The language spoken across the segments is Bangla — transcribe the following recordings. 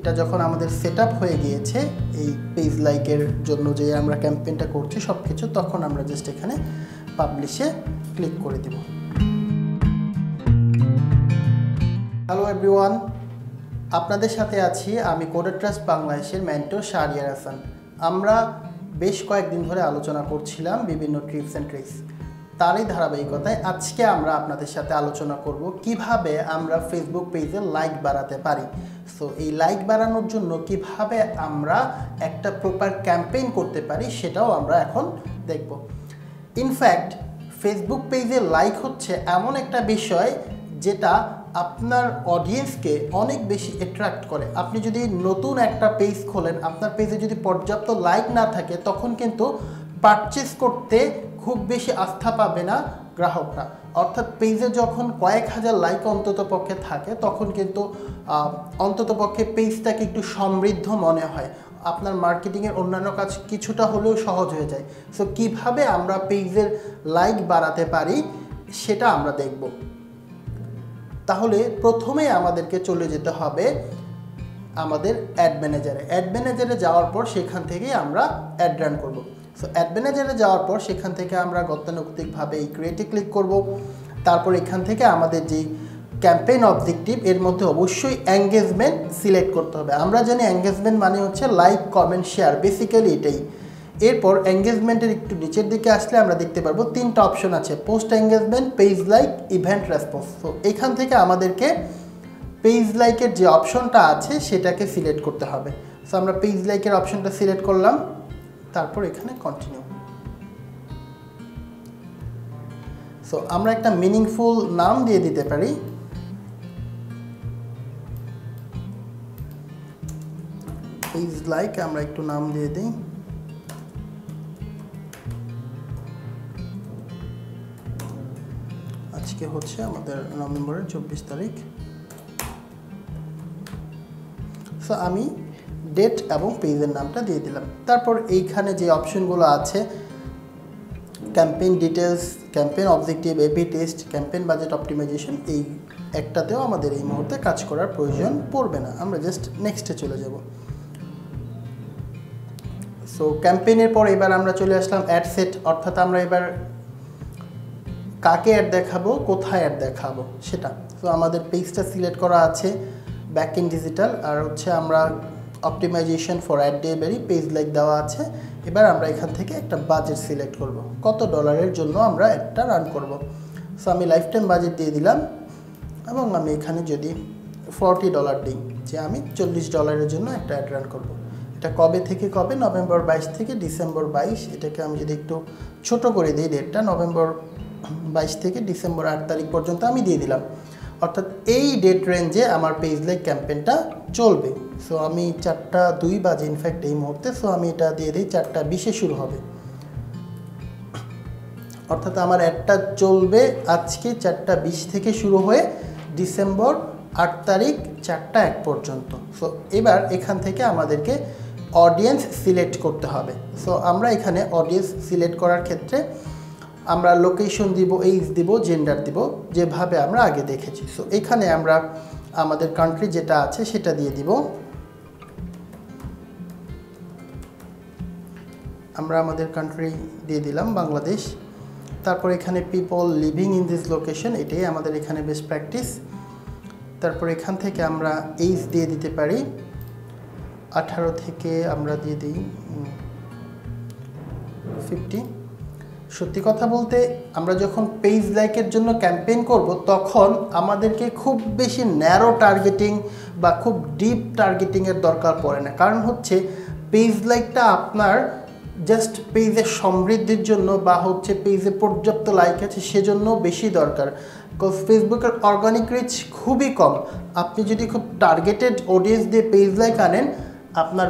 এটা যখন আমাদের সেটআপ হয়ে গিয়েছে এই পেজ লাইকের জন্য যে আমরা ক্যাম্পেইনটা করছি সবকিছু, তখন আমরা জাস্ট এখানে পাবলিশে ক্লিক করে দেব। হ্যালো এভরিওয়ান, আপনাদের সাথে আছি আমি কোডার ট্রাস্ট বাংলাদেশের মেন্টর শাহরিয়ার হাসান। আমরা বেশ কয়েকদিন ধরে আলোচনা করছিলাম বিভিন্ন টিপস অ্যান্ড ট্রিক্স। তারই ধারাবাহিকতায় আজকে আমরা আপনাদের সাথে আলোচনা করব কিভাবে আমরা ফেসবুক পেজে লাইক বাড়াতে পারি। সো এই লাইক বাড়ানোর জন্য কিভাবে আমরা একটা প্রপার ক্যাম্পেইন করতে পারি সেটাও আমরা এখন দেখব। ইনফ্যাক্ট ফেসবুক পেজে লাইক হচ্ছে এমন একটা বিষয় যেটা আপনার অডিয়েন্সকে অনেক বেশি অ্যাট্রাক্ট করে। আপনি যদি নতুন একটা পেজ খোলেন, আপনার পেজে যদি পর্যাপ্ত লাইক না থাকে, তখন কিন্তু পারচেস করতে খুব বেশি আস্থা পাবে না গ্রাহকরা। অর্থাৎ পেজে যখন কয়েক হাজার লাইক অন্ততপক্ষে থাকে, তখন কিন্তু অন্ততপক্ষে পেজটাকে একটু সমৃদ্ধ মনে হয়, আপনার মার্কেটিংয়ের অন্যান্য কাজ কিছুটা হলেও সহজ হয়ে যায়। সো কীভাবে আমরা পেজের লাইক বাড়াতে পারি সেটা আমরা দেখব। তাহলে প্রথমে আমাদেরকে চলে যেতে হবে আমাদের অ্যাড ম্যানেজারে। অ্যাড ম্যানেজারে যাওয়ার পর সেখান থেকেই আমরা অ্যাড রান করব। সো অ্যাড ম্যানেজারে যাওয়ার পর সেখান থেকে আমরা গতানুগতিকভাবে এই ক্রিয়েটে ক্লিক করব। তারপর এখান থেকে আমাদের যেই ক্যাম্পেইন অবজেক্টিভ, এর মধ্যে অবশ্যই এঙ্গেজমেন্ট সিলেক্ট করতে হবে। আমরা জানি এঙ্গেজমেন্ট মানে হচ্ছে লাইক, কমেন্ট, শেয়ার, বেসিক্যালি এটাই। এরপর এঙ্গেজমেন্টের একটু নিচের দিকে আসলে আমরা দেখতে পারবো তিনটা অপশন আছে, post engagement, page like, event response. তো এখান থেকে আমাদেরকে পেজ লাইকের যে অপশনটা আছে সেটাকে সিলেক্ট করতে হবে। সো আমরা পেজ লাইকের অপশনটা সিলেক্ট করলাম, তারপর এখানে কন্টিনিউ। সো আমরা একটা মিনিংফুল নাম দিয়ে দিতে পারি, পেজ লাইক। আমরা একটু নাম দিয়ে দিই, আজকে হচ্ছে আমাদের নভেম্বরের 24 তারিখ। সো আমি ডেট এবং পেজের নামটা দিয়ে দিলাম। তারপর এইখানে যে অপশনগুলো আছে, campaign details, campaign objective, A B test, campaign budget optimization, এই একটাতেও আমাদের এই মুহূর্তে কাজ করার প্রয়োজন পড়বে না, আমরা জাস্ট নেক্সটে চলে যাব। সো ক্যাম্পেইনের পর এবার আমরা চলে আসলাম অ্যাড সেট, অর্থাৎ আমরা এবার কাকে অ্যাড দেখাবো, কোথায় অ্যাড দেখাবো সেটা। তো আমাদের পেজটা সিলেক্ট করা আছে, ব্যাক ইন ডিজিটাল, আর হচ্ছে আমরা optimization for ad delivery, page like দেওয়া আছে। এবার আমরা এখান থেকে একটা বাজেট সিলেক্ট করব, কত ডলারের জন্য আমরা অ্যাডটা রান করব। সো আমি লাইফ টাইম বাজেট দিয়ে দিলাম, এবং আমি এখানে যদি $40 দিই, যে আমি $40 জন্য একটা অ্যাড রান করব। এটা কবে থেকে কবে, নভেম্বর 22 থেকে ডিসেম্বর 22। এটাকে আমি যদি একটু ছোট করে দিই ডেটটা, নভেম্বর 22 থেকে ডিসেম্বর 8 তারিখ পর্যন্ত আমি দিয়ে দিলাম। অর্থাৎ এই ডেট রেঞ্জে আমার পেজ লাইক ক্যাম্পেইনটা চলবে। সো আমি 4:02 বাজে ইনফ্যাক্ট এই মুহূর্তে, সো আমি এটা দিয়ে দিই 4:20-এ শুরু হবে। অর্থাৎ আমার অ্যাডটা চলবে আজকে 4:20 থেকে শুরু হয়ে ডিসেম্বর 8 তারিখ 4:01 পর্যন্ত। সো এবার এখান থেকে আমাদেরকে অডিয়েন্স সিলেক্ট করতে হবে। সো আমরা এখানে অডিয়েন্স সিলেক্ট করার ক্ষেত্রে আমরা লোকেশন দিব, এইজ দিব, জেন্ডার দিব, যেভাবে আমরা আগে দেখেছি। সো এখানে আমরা আমাদের কান্ট্রি যেটা আছে সেটা দিয়ে দিব। আমরা আমাদের কান্ট্রি দিয়ে দিলাম বাংলাদেশ। তারপর এখানে people living in this location, এটাই আমাদের এখানে বেস্ট প্র্যাকটিস। তারপর এখান থেকে আমরা এইজ দিয়ে দিতে পারি 18 থেকে আমরা দিয়ে দিই 50। সত্যি কথা বলতে আমরা যখন পেজ লাইকের জন্য ক্যাম্পেইন করব, তখন আমাদেরকে খুব বেশি ন্যারো টার্গেটিং বা খুব ডিপ টার্গেটিংয়ের দরকার পড়ে না। কারণ হচ্ছে পেজ লাইকটা আপনার জাস্ট পেজের সমৃদ্ধির জন্য বা হচ্ছে পেজে পর্যাপ্ত লাইক আছে সেজন্য বেশি দরকার। বিকজ ফেসবুকের অর্গানিক রিচ খুবই কম। আপনি যদি খুব টার্গেটেড অডিয়েন্স দিয়ে পেজ লাইক আনেন, আপনার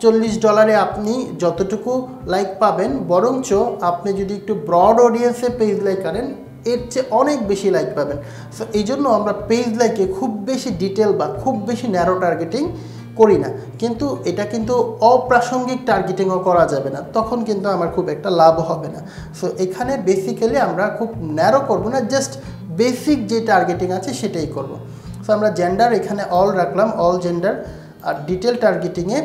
$40 আপনি যতটুকু লাইক পাবেন, বরঞ্চ আপনি যদি একটু ব্রড অডিয়েন্সে পেজ লাইক আনেন, এর চেয়ে অনেক বেশি লাইক পাবেন। সো এই জন্য আমরা পেজ লাইকে খুব বেশি ডিটেল বা খুব বেশি ন্যারো টার্গেটিং করি না। কিন্তু এটা কিন্তু অপ্রাসঙ্গিক টার্গেটিংও করা যাবে না, তখন কিন্তু আমার খুব একটা লাভ হবে না। সো এখানে বেসিক্যালি আমরা খুব ন্যারো করব না, জাস্ট বেসিক যে টার্গেটিং আছে সেটাই করব। সো আমরা জেন্ডার এখানে অল রাখলাম, অল জেন্ডার। আর ডিটেল টার্গেটিংয়ে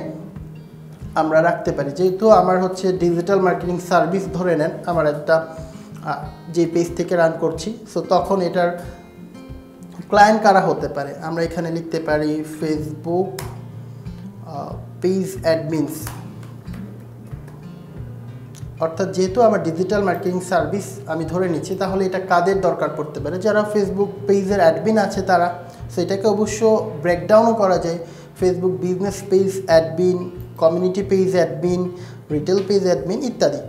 আমরা রাখতে পারি। যেহেতু আমার হচ্ছে ডিজিটাল মার্কেটিং সার্ভিস ধরে নেন, আমার একটা যে পেজ থেকে রান করছি, সো তখন এটার ক্লায়েন্ট কারা হতে পারে, আমরা এখানে লিখতে পারি ফেসবুক পেজ অ্যাডমিনস। অর্থাৎ যেহেতু আমার ডিজিটাল মার্কেটিং সার্ভিস আমি ধরে নিচ্ছি, তাহলে এটা কাদের দরকার পড়তে পারে, যারা ফেসবুক পেজের অ্যাডমিন আছে তারা। সো এটাকে অবশ্য ব্রেকডাউনও করা যায়, Facebook business page admin, community page admin, retail page admin ইত্যাদি।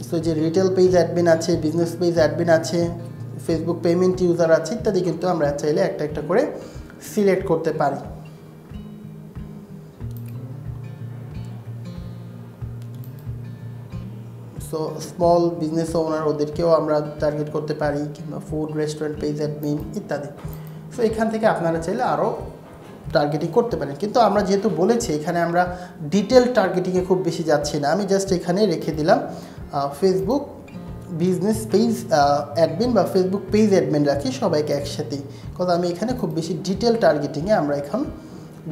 সো যে রিটেল পেজ অ্যাডমিন আছে, বিজনেস পেজ অ্যাডমিন আছে, ফেসবুক পেমেন্ট ইউজার আছে ইত্যাদি, কিন্তু আমরা চাইলে একটা একটা করে সিলেক্ট করতে পারি। সো স্মল বিজনেস ওনার, ওদেরকেও আমরা টার্গেট করতে পারি, কিংবা ফুড রেস্টুরেন্ট পেজ অ্যাডমিন ইত্যাদি। সো এখান থেকে আপনারা চাইলে আরও টার্গেটিং করতে পারেন, কিন্তু আমরা যেহেতু বলেছি এখানে আমরা ডিটেল টার্গেটিংয়ে খুব বেশি যাচ্ছি না, আমি জাস্ট এখানে রেখে দিলাম ফেসবুক বিজনেস পেজ অ্যাডমিন বা ফেসবুক পেজ অ্যাডমিন রাখি সবাইকে একসাথেই, কারণ আমি এখানে খুব বেশি ডিটেল টার্গেটিংয়ে আমরা এখন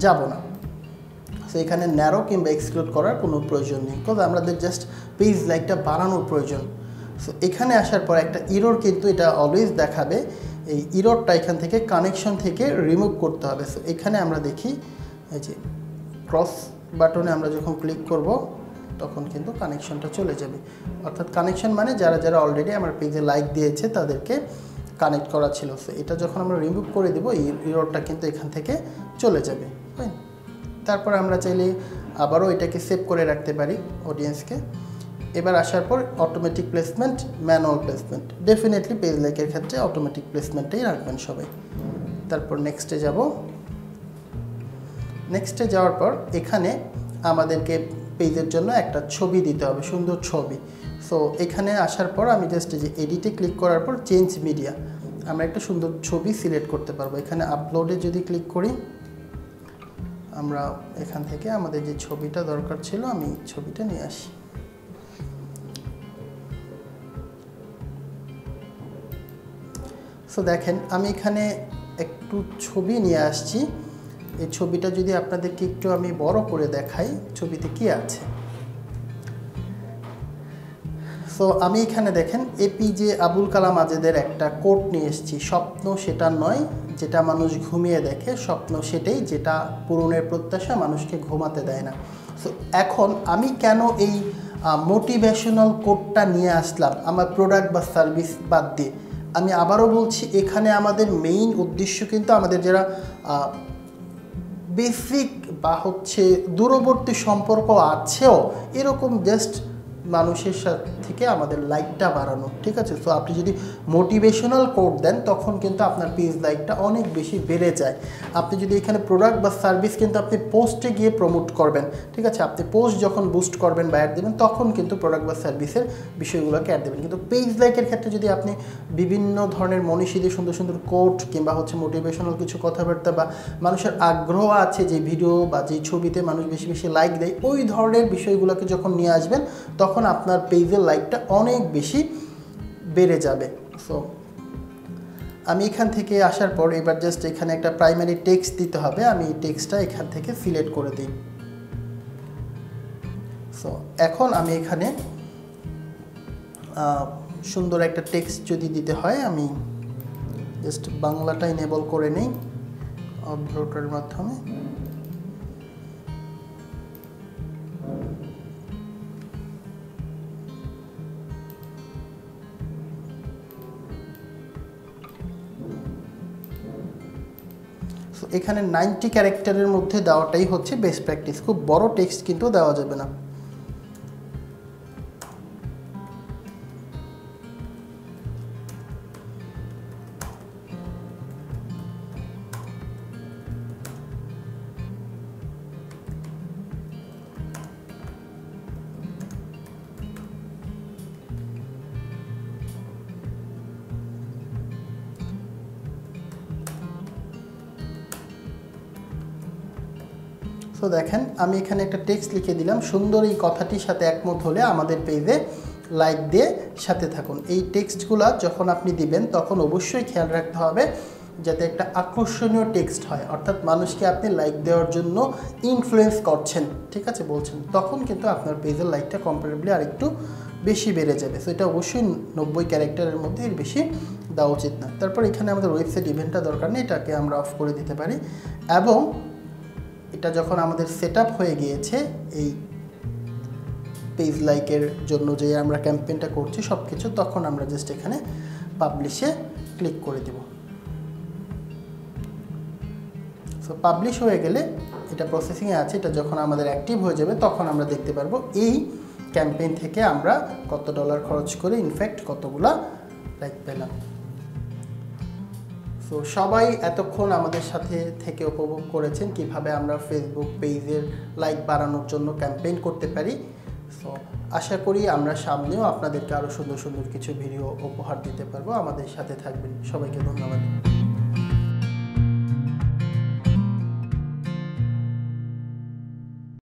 যাব না। সো এখানে ন্যারো কিংবা এক্সক্লুড করার কোনো প্রয়োজন নেই, কারণ আমাদের জাস্ট পেজ লাইকটা বাড়ানোর প্রয়োজন। সো এখানে আসার পর একটা ইরর কিন্তু এটা অলওয়েজ দেখাবে, এই ইররটা এখান থেকে কানেকশন থেকে রিমুভ করতে হবে। সো এখানে আমরা দেখি এই যে ক্রস বাটনে আমরা যখন ক্লিক করব তখন কিন্তু কানেকশনটা চলে যাবে। অর্থাৎ কানেকশন মানে যারা যারা অলরেডি আমার পেজে লাইক দিয়েছে তাদেরকে কানেক্ট করা ছিল। সো এটা যখন আমরা রিমুভ করে দেবো, এই ইররটা কিন্তু এখান থেকে চলে যাবে। তারপর আমরা চাইলে আবারও এটাকে সেভ করে রাখতে পারি অডিয়েন্সকে। এবার আসার পর automatic placement, manual placement, definitely page লাইকের ক্ষেত্রে অটোমেটিক প্লেসমেন্টেই রাখবেন সবাই। তারপর নেক্সটে যাব। নেক্সটে যাওয়ার পর এখানে আমাদেরকে পেজের জন্য একটা ছবি দিতে হবে, সুন্দর ছবি। সো এখানে আসার পর আমি জাস্ট যে এডিটে ক্লিক করার পর চেঞ্জ মিডিয়া, আমরা একটা সুন্দর ছবি সিলেক্ট করতে পারবো। এখানে আপলোডে যদি ক্লিক করি, আমরা এখান থেকে আমাদের যে ছবিটা দরকার ছিল আমি ছবিটা নিয়ে আসি। সো দেখেন আমি এখানে একটু ছবি নিয়ে আসছি। এই ছবিটা যদি আপনাদেরকে একটু আমি বড় করে দেখাই, ছবিতে কি আছে। সো আমি এখানে দেখেন এপিজে আবুল কালাম আজাদের একটা কোট নিয়ে এসেছি, স্বপ্ন সেটা নয় যেটা মানুষ ঘুমিয়ে দেখে, স্বপ্ন সেটাই যেটা পূরণের প্রত্যাশা মানুষকে ঘুমাতে দেয় না। সো এখন আমি কেন এই মোটিভেশনাল কোটটা নিয়ে আসলাম আমার প্রোডাক্ট বা সার্ভিস বাদ দিয়ে, আমি আবারও বলছি, এখানে আমাদের মেইন উদ্দেশ্য কিন্তু আমাদের যারা বেসিক বা হচ্ছে দূরবর্তী সম্পর্ক আছেও এরকম জাস্ট মানুষের সাথে থেকে আমাদের লাইকটা বাড়ানো, ঠিক আছে। সো আপনি যদি মোটিভেশনাল কোড দেন তখন কিন্তু আপনার পেজ লাইকটা অনেক বেশি বেড়ে যায়। আপনি যদি এখানে প্রোডাক্ট বা সার্ভিস কিন্তু আপনি পোস্টে গিয়ে প্রমোট করবেন, ঠিক আছে, আপনি পোস্ট যখন বুস্ট করবেন বা অ্যাড দেবেন তখন কিন্তু প্রোডাক্ট বা সার্ভিসের বিষয়গুলোকে অ্যাড দেবেন। কিন্তু পেজ লাইকের ক্ষেত্রে যদি আপনি বিভিন্ন ধরনের মনীষীদের সুন্দর সুন্দর কোট কিংবা হচ্ছে মোটিভেশনাল কিছু কথাবার্তা বা মানুষের আগ্রহ আছে যে ভিডিও বা যে ছবিতে মানুষ বেশি বেশি লাইক দেয়, ওই ধরনের বিষয়গুলোকে যখন নিয়ে আসবেন তখন আপনার পেজের লাইকটা অনেক বেশি বেড়ে যাবে। সো আমি এখান থেকে আসার পর এবার জাস্ট এখানে একটা প্রাইমারি টেক্সট দিতে হবে, আমি এই টেক্সটটা এখান থেকে সিলেক্ট করে দিই। সো এখন আমি এখানে সুন্দর একটা টেক্সট যদি দিতে হয়, আমি জাস্ট বাংলাটা এনেবল করে নেই ব্রাউজারের মাধ্যমে। এখানে 90 ক্যারেক্টারের মধ্যে দেওয়াটাই হচ্ছে বেস্ট প্র্যাকটিস, খুব বড় টেক্সট কিন্তু দেওয়া যাবে না। তো দেখেন আমি এখানে একটা টেক্সট লিখে দিলাম, সুন্দর এই কথাটির সাথে একমত হলে আমাদের পেজে লাইক দিয়ে সাথে থাকুন। এই টেক্সটগুলো যখন আপনি দিবেন তখন অবশ্যই খেয়াল রাখতে হবে যাতে একটা আকর্ষণীয় টেক্সট হয়, অর্থাৎ মানুষকে আপনি লাইক দেওয়ার জন্য ইনফ্লুয়েন্স করছেন, ঠিক আছে বলছেন, তখন কিন্তু আপনার পেজের লাইকটা কম্পারেবলি আরেকটু বেশি বেড়ে যাবে। সো এটা অবশ্যই 90 ক্যারেক্টারের মধ্যে এর বেশি দেওয়া উচিত না। তারপর এখানে আমাদের ওয়েবসাইট ইভেন্টটা দরকার নেই, এটাকে আমরা অফ করে দিতে পারি। এবং এটা যখন আমাদের সেট আপ হয়ে গিয়েছে এই পেজ লাইকের জন্য যে আমরা ক্যাম্পেইনটা করছি সব কিছু, তখন আমরা জাস্ট এখানে পাবলিশে ক্লিক করে দেব। সো পাবলিশ হয়ে গেলে এটা প্রসেসিংয়ে আছে, এটা যখন আমাদের অ্যাক্টিভ হয়ে যাবে তখন আমরা দেখতে পারবো এই ক্যাম্পেইন থেকে আমরা কত ডলার খরচ করে ইনফ্যাক্ট কতগুলা লাইক পেলাম। সো সবাই এতক্ষণ আমাদের সাথে থেকে উপভোগ করেছেন কিভাবে আমরা ফেসবুক পেজের লাইক বাড়ানোর জন্য ক্যাম্পেইন করতে পারি। সো আশা করি আমরা সামনেও আপনাদেরকে আরও সুন্দর সুন্দর কিছু ভিডিও উপহার দিতে পারবো। আমাদের সাথে থাকবেন। সবাইকে ধন্যবাদ।